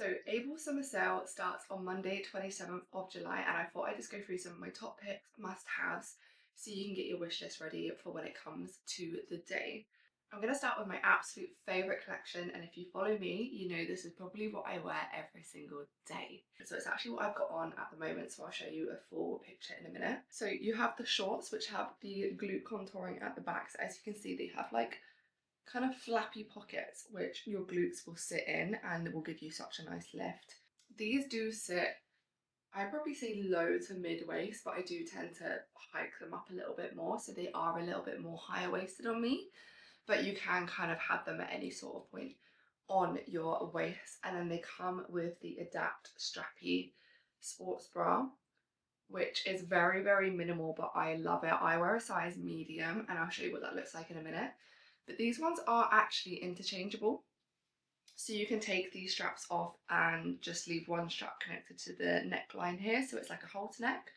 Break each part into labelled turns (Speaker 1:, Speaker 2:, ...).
Speaker 1: So AYBL Summer Sale starts on Monday 27th of July, and I thought I'd just go through some of my top picks, must-haves, so you can get your wish list ready for when it comes to the day. I'm going to start with my absolute favourite collection, and if you follow me, you know this is probably what I wear every single day. So it's actually what I've got on at the moment, so I'll show you a full picture in a minute. So you have the shorts, which have the glute contouring at the back, so as you can see they have like kind of flappy pockets which your glutes will sit in and will give you such a nice lift. These do sit, I'd probably say low to mid waist, but I do tend to hike them up a little bit more, so they are a little bit more higher waisted on me, but you can kind of have them at any sort of point on your waist. And then they come with the Adapt strappy sports bra, which is very, very minimal, but I love it. I wear a size medium, and I'll show you what that looks like in a minute. But these ones are actually interchangeable. So you can take these straps off and just leave one strap connected to the neckline here, so it's like a halter neck.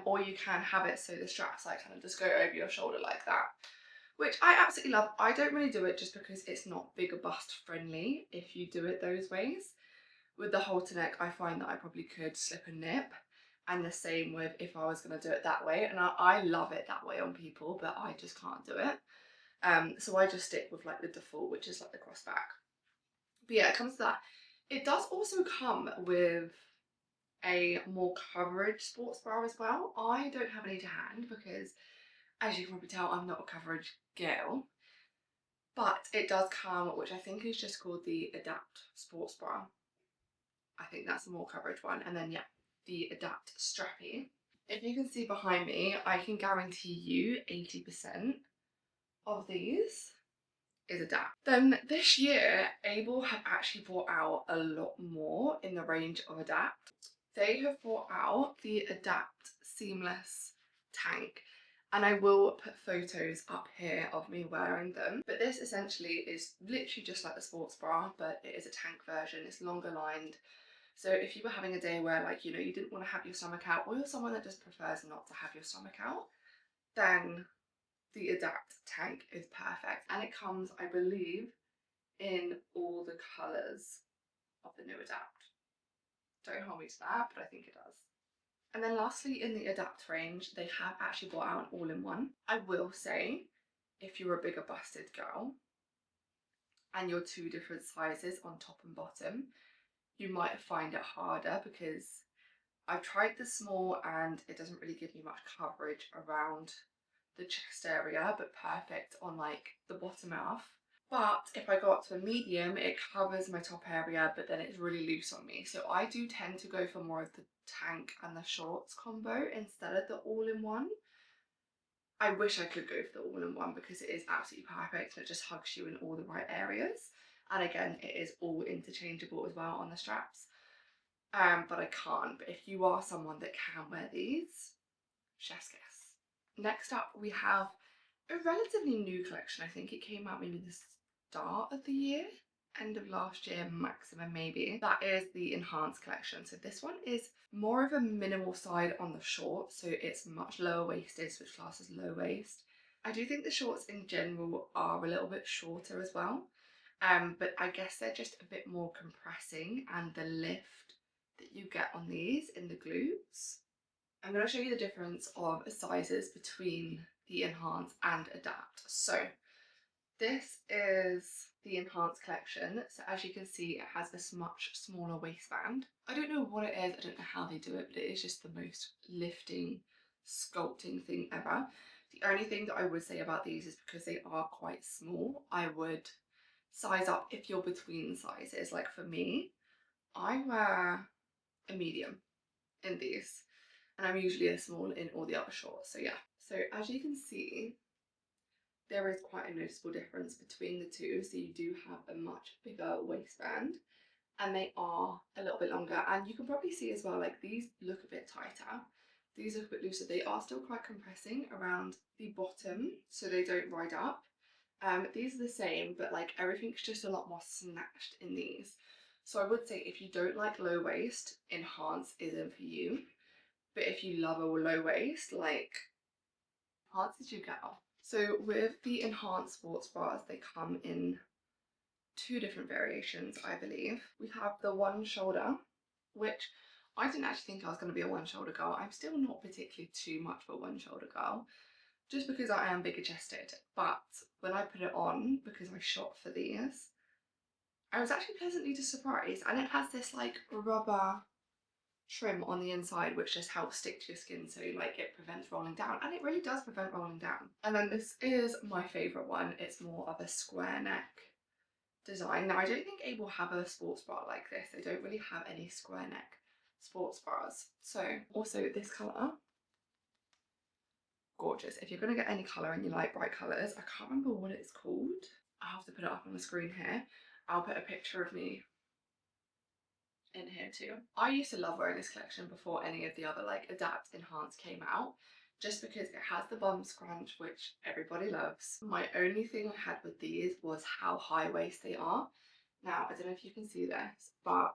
Speaker 1: Or you can have it so the straps like kind of just go over your shoulder like that, which I absolutely love. I don't really do it just because it's not bigger bust friendly if you do it those ways. With the halter neck, I find that I probably could slip a nip, and the same with if I was going to do it that way. And I love it that way on people, but I just can't do it. So I just stick with like the default, which is like the crossback. But yeah, it comes to that. It does also come with a more coverage sports bra as well. I don't have any to hand because, as you can probably tell, I'm not a coverage girl. But it does come, which I think is just called the Adapt sports bra. I think that's the more coverage one. And then yeah, the Adapt strappy. If you can see behind me, I can guarantee you 80% of these is Adapt. Then this year, AYBL have actually brought out a lot more in the range of Adapt. They have brought out the Adapt Seamless Tank, and I will put photos up here of me wearing them. But this essentially is literally just like the sports bra, but it is a tank version. It's longer lined. So if you were having a day where, like, you know, you didn't want to have your stomach out, or you're someone that just prefers not to have your stomach out, then the Adapt tank is perfect. And it comes, I believe, in all the colours of the new Adapt. Don't hold me to that, but I think it does. And then lastly, in the Adapt range, they have actually brought out an all-in-one. I will say, if you're a bigger busted girl and you're two different sizes on top and bottom, you might find it harder because I've tried the small and it doesn't really give me much coverage around the chest area, but perfect on like the bottom half. But if I go up to a medium, it covers my top area, but then it's really loose on me. So I do tend to go for more of the tank and the shorts combo instead of the all-in-one. I wish I could go for the all-in-one because it is absolutely perfect and it just hugs you in all the right areas. And again, it is all interchangeable as well on the straps. But I can't. But if you are someone that can wear these, chef's kiss. Next up, we have a relatively new collection. I think it came out maybe the start of the year, end of last year maximum maybe. That is the Enhanced collection. So this one is more of a minimal side on the shorts, so it's much lower waisted, so it's classed as low waist. I do think the shorts in general are a little bit shorter as well, but I guess they're just a bit more compressing, and the lift that you get on these in the glutes. I'm going to show you the difference of sizes between the Enhance and Adapt. So this is the Enhance collection. So as you can see, it has this much smaller waistband. I don't know what it is, I don't know how they do it, but it is just the most lifting, sculpting thing ever. The only thing that I would say about these is because they are quite small, I would size up if you're between sizes. Like for me, I wear a medium in these, and I'm usually a small in all the other shorts, so yeah. So as you can see, there is quite a noticeable difference between the two. So you do have a much bigger waistband and they are a little bit longer, and you can probably see as well, like these look a bit tighter, these look a bit looser. They are still quite compressing around the bottom so they don't ride up. These are the same, but like everything's just a lot more snatched in these. So I would say if you don't like low waist, Enhance isn't for you. But if you love a low waist, like, Enhance is your girl. So with the Enhanced sports bras, they come in two different variations, I believe. We have the one shoulder, which I didn't actually think I was going to be a one shoulder girl. I'm still not particularly too much of a one shoulder girl, just because I am bigger chested. But when I put it on, because I shot for these, I was actually pleasantly surprised, and it has this like rubber trim on the inside which just helps stick to your skin, so like it prevents rolling down, and it really does prevent rolling down. And then this is my favourite one. It's more of a square neck design. Now I don't think AYBL have a sports bra like this. They don't really have any square neck sports bras. So also this colour, gorgeous. If you're going to get any colour and you like bright colours, I can't remember what it's called. I'll have to put it up on the screen here. I'll put a picture of me in here too. I used to love wearing this collection before any of the other like Adapt Enhance came out, just because it has the bum scrunch, which everybody loves. My only thing I had with these was how high waist they are. Now, I don't know if you can see this, but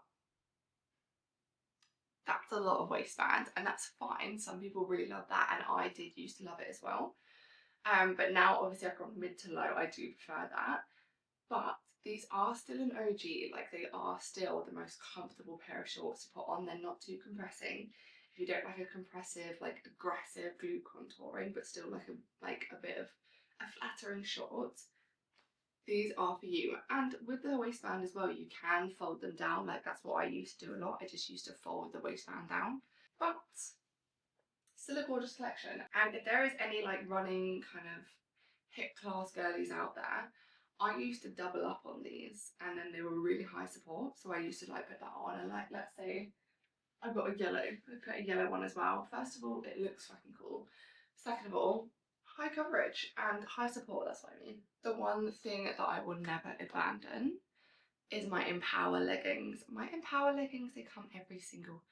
Speaker 1: that's a lot of waistband, and that's fine. Some people really love that, and I did used to love it as well. But now obviously I've gone mid to low, I do prefer that. But these are still an OG, like they are still the most comfortable pair of shorts to put on. They're not too compressing. If you don't like a compressive, like aggressive glute contouring, but still like a bit of a flattering short, these are for you. And with the waistband as well, you can fold them down. Like that's what I used to do a lot. I just used to fold the waistband down. But still a gorgeous collection. And if there is any like running kind of hip class girlies out there, I used to double up on these, and then they were really high support, so I used to like put that on, and like let's say I've got a yellow, I put a yellow one as well. First of all, it looks fucking cool. Second of all, high coverage and high support, that's what I mean. The one thing that I will never abandon is my Empower leggings. My Empower leggings, they come every single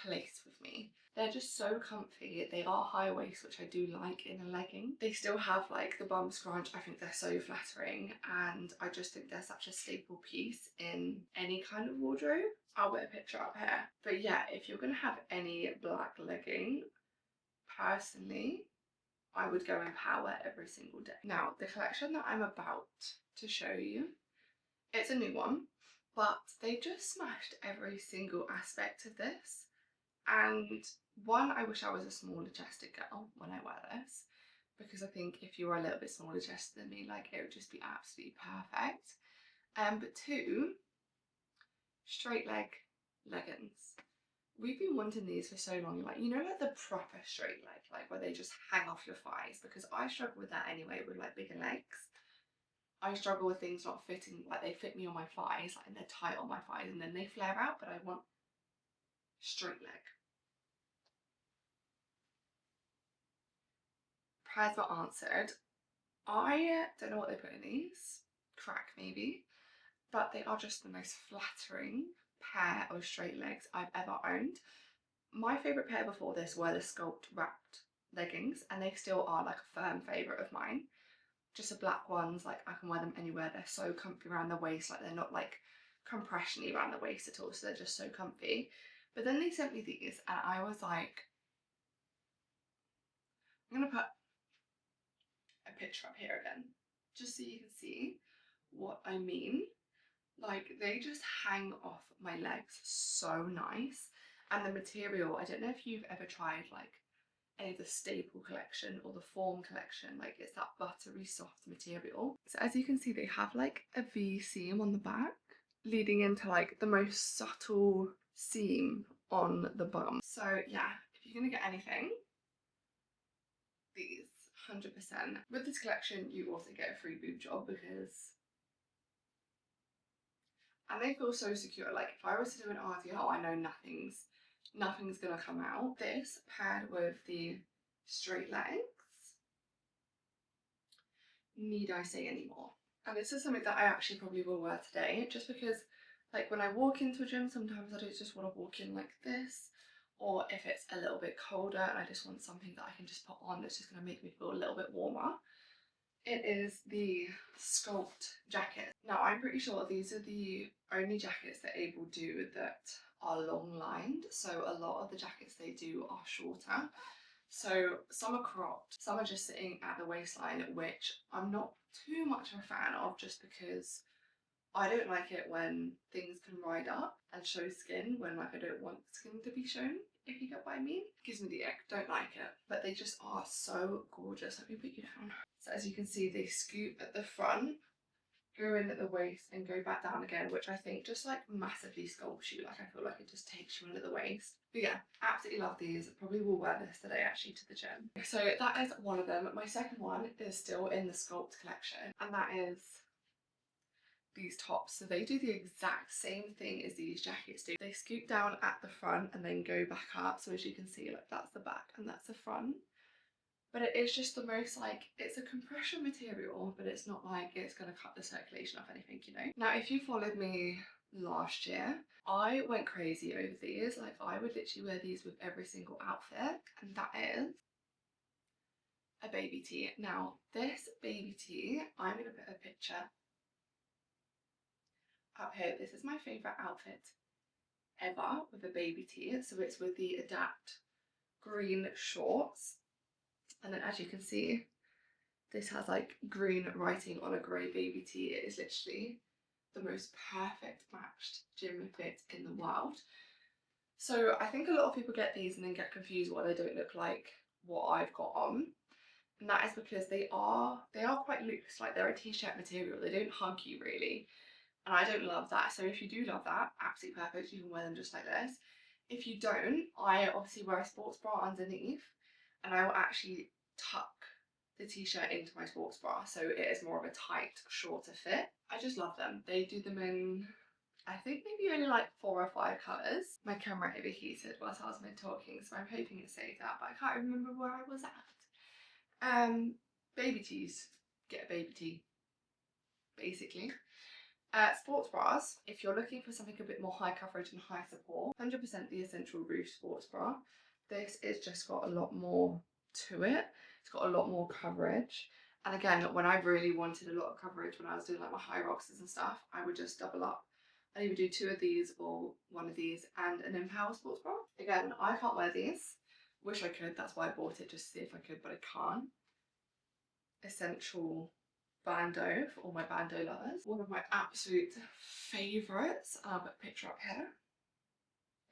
Speaker 1: place with me. They're just so comfy. They are high waist, which I do like in a legging. They still have like the bum scrunch. I think they're so flattering, and I just think they're such a staple piece in any kind of wardrobe. I'll put a picture up here. But yeah, if you're gonna have any black legging, personally, I would go Empower every single day. Now, the collection that I'm about to show you, it's a new one, but they just smashed every single aspect of this. And one, I wish I was a smaller chested girl when I wear this, because I think if you were a little bit smaller chested than me, like it would just be absolutely perfect. But two, straight leg leggings. We've been wanting these for so long, like, you know, like the proper straight leg, like where they just hang off your thighs, because I struggle with that anyway with like bigger legs. I struggle with things not fitting, like they fit me on my thighs, like, and they're tight on my thighs and then they flare out, but I want straight leg. Prayers were answered. I don't know what they put in these, crack maybe, but they are just the most flattering pair of straight legs I've ever owned. My favourite pair before this were the sculpt wrapped leggings, and they still are like a firm favourite of mine. Just the black ones, like I can wear them anywhere. They're so comfy around the waist, like they're not like compression-y around the waist at all, so they're just so comfy. But then they sent me these, and I was like, I'm gonna put a picture up here again, just so you can see what I mean. Like they just hang off my legs so nice, and the material, I don't know if you've ever tried like any of the Staple collection or the Form collection, like it's that buttery soft material. So as you can see, they have like a V seam on the back leading into like the most subtle seam on the bum. So yeah, if you're gonna get anything, these 100%. With this collection, you also get a free boob job, because and they feel so secure. Like if I was to do an RDL, I know nothing's gonna come out. This paired with the straight legs, need I say any more? And this is something that I actually probably will wear today, just because like when I walk into a gym, sometimes I don't just want to walk in like this, or if it's a little bit colder and I just want something that I can just put on that's just going to make me feel a little bit warmer. It is the Sculpt jacket. Now I'm pretty sure these are the only jackets that AYBL do that are long lined, so a lot of the jackets they do are shorter. So some are cropped, some are just sitting at the waistline, which I'm not too much of a fan of, just because I don't like it when things can ride up and show skin when like I don't want skin to be shown, if you get what I mean. Gives me the ick, don't like it. But they just are so gorgeous. Let me put you down. So as you can see, they scoop at the front, go in at the waist and go back down again, which I think just like massively sculpts you. Like I feel like it just takes you in at the waist. But yeah, absolutely love these. Probably will wear this today actually to the gym. So that is one of them. My second one is still in the Sculpt collection, and that is these tops. So they do the exact same thing as these jackets do. They scoop down at the front and then go back up. So as you can see, like that's the back and that's the front. But it is just the most like, it's a compression material, but it's not like it's going to cut the circulation off anything, you know. Now, if you followed me last year, I went crazy over these. Like I would literally wear these with every single outfit, and that is a baby tee. Now, this baby tee, I'm going to put a picture up here. This is my favourite outfit ever with a baby tee. So it's with the Adapt green shorts. And then as you can see, this has like green writing on a grey baby tee. It is literally the most perfect matched gym fit in the world. So I think a lot of people get these and then get confused why they don't look like what I've got on. And that is because they are quite loose, like they're a t-shirt material. They don't hug you really. And I don't love that. So if you do love that, absolutely perfect. You can wear them just like this. If you don't, I obviously wear a sports bra underneath, and I will actually tuck the t-shirt into my sports bra, so it is more of a tight, shorter fit. I just love them. They do them in, I think maybe only like 4 or 5 colours. My camera overheated whilst I was mid-talking, so I'm hoping it saved that, but I can't remember where I was at. Baby tees. Get a baby tee, basically. Sports bras, if you're looking for something a bit more high coverage and high support, 100% the Essential Roof sports bra. This is just got a lot more to it. It's got a lot more coverage. And again, when I really wanted a lot of coverage when I was doing like my high roxes and stuff, I would just double up. I'd either do 2 of these or 1 of these and an Empower sports bra. Again, I can't wear these. Wish I could, that's why I bought it, just to see if I could, but I can't. Essential bandeau for all my bandeau lovers. One of my absolute favourites, I'll put a picture up here.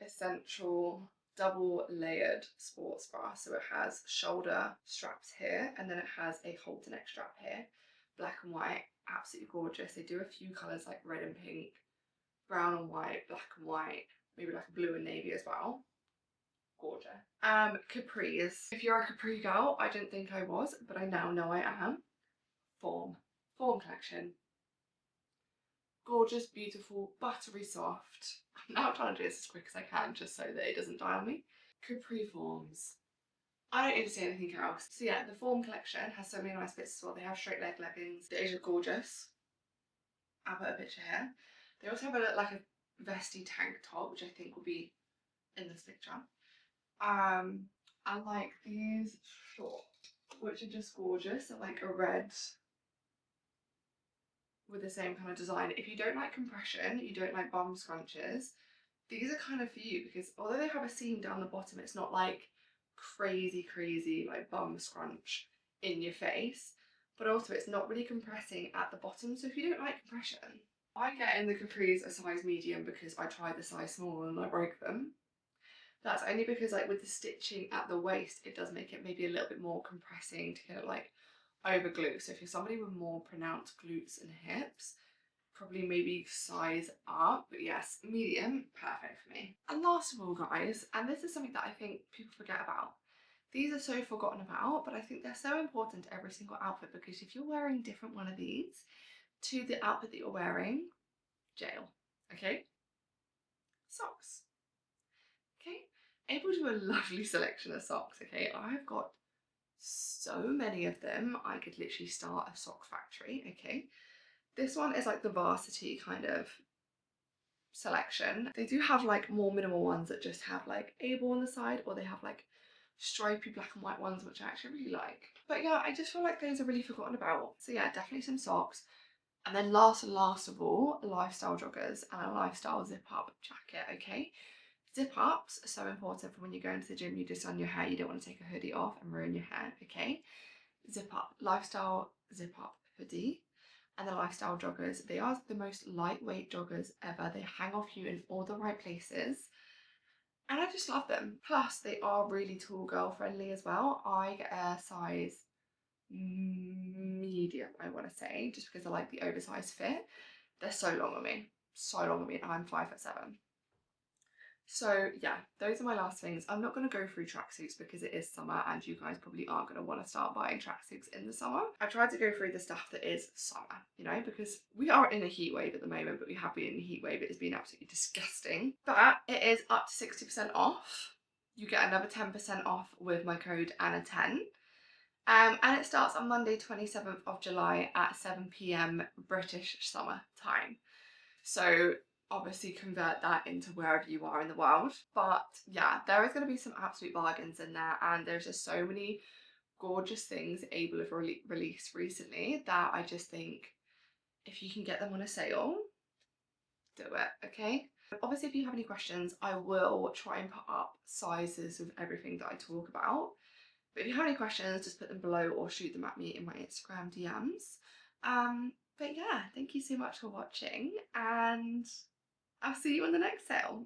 Speaker 1: Essential double layered sports bra. So it has shoulder straps here, and then it has a halter neck strap here. Black and white, absolutely gorgeous. They do a few colours like red and pink, brown and white, black and white, maybe like a blue and navy as well. Gorgeous. Capris. If you're a capri girl, I didn't think I was, but I now know I am. Form collection. Gorgeous, beautiful, buttery soft. I'm now trying to do this as quick as I can just so that it doesn't die on me. Capri forms. I don't need to say anything else. So yeah, the Form collection has so many nice bits as well. They have straight leg leggings. They are gorgeous. I'll put a picture here. They also have like a vesty tank top, which I think will be in this picture. And like these shorts, which are just gorgeous. They're like a red with the same kind of design. If you don't like compression, you don't like bum scrunches, these are kind of for you, because although they have a seam down the bottom, it's not like crazy like bum scrunch in your face, but also it's not really compressing at the bottom. So if you don't like compression, I get in the capris a size medium because I tried the size small and I broke them. That's only because like with the stitching at the waist, it does make it maybe a little bit more compressing to get it like over glute. So if you're somebody with more pronounced glutes and hips, probably maybe size up, but yes, medium, perfect for me. And last of all, guys, and this is something that I think people forget about. These are so forgotten about, but I think they're so important to every single outfit, because if you're wearing different one of these to the outfit that you're wearing, jail, okay? Socks, okay? Able to do a lovely selection of socks, okay? I've got so many of them, I could literally start a sock factory, okay? This one is like the varsity kind of selection. They do have like more minimal ones that just have like AYBL on the side, or they have like stripy black and white ones, which I actually really like. But yeah, I just feel like those are really forgotten about. So yeah, definitely some socks. And then last of all, lifestyle joggers and a lifestyle zip up jacket, okay? Zip ups are so important for when you go into the gym, you just on your hair, you don't want to take a hoodie off and ruin your hair, okay? Zip up, lifestyle zip up hoodie. and the lifestyle joggers. They are the most lightweight joggers ever. They hang off you in all the right places. And I just love them. Plus, they are really tall girl friendly as well. I get a size medium, I want to say, just because I like the oversized fit. They're so long on me. So long on me, and I'm 5'7". So yeah, those are my last things. I'm not going to go through tracksuits because it is summer and you guys probably aren't going to want to start buying tracksuits in the summer. I tried to go through the stuff that is summer, you know, because we are in a heat wave at the moment, but we have been in a heat wave. It has been absolutely disgusting. But it is up to 60% off. You get another 10% off with my code ANNA10. And it starts on Monday 27th of July at 7 p.m. British summer time. So obviously convert that into wherever you are in the world. But yeah, there is going to be some absolute bargains in there, and there's just so many gorgeous things AYBL have released recently that I just think if you can get them on a sale, do it, okay? Obviously, if you have any questions, I will try and put up sizes of everything that I talk about. But if you have any questions, just put them below or shoot them at me in my Instagram DMs. But yeah, thank you so much for watching, and I'll see you on the next sale.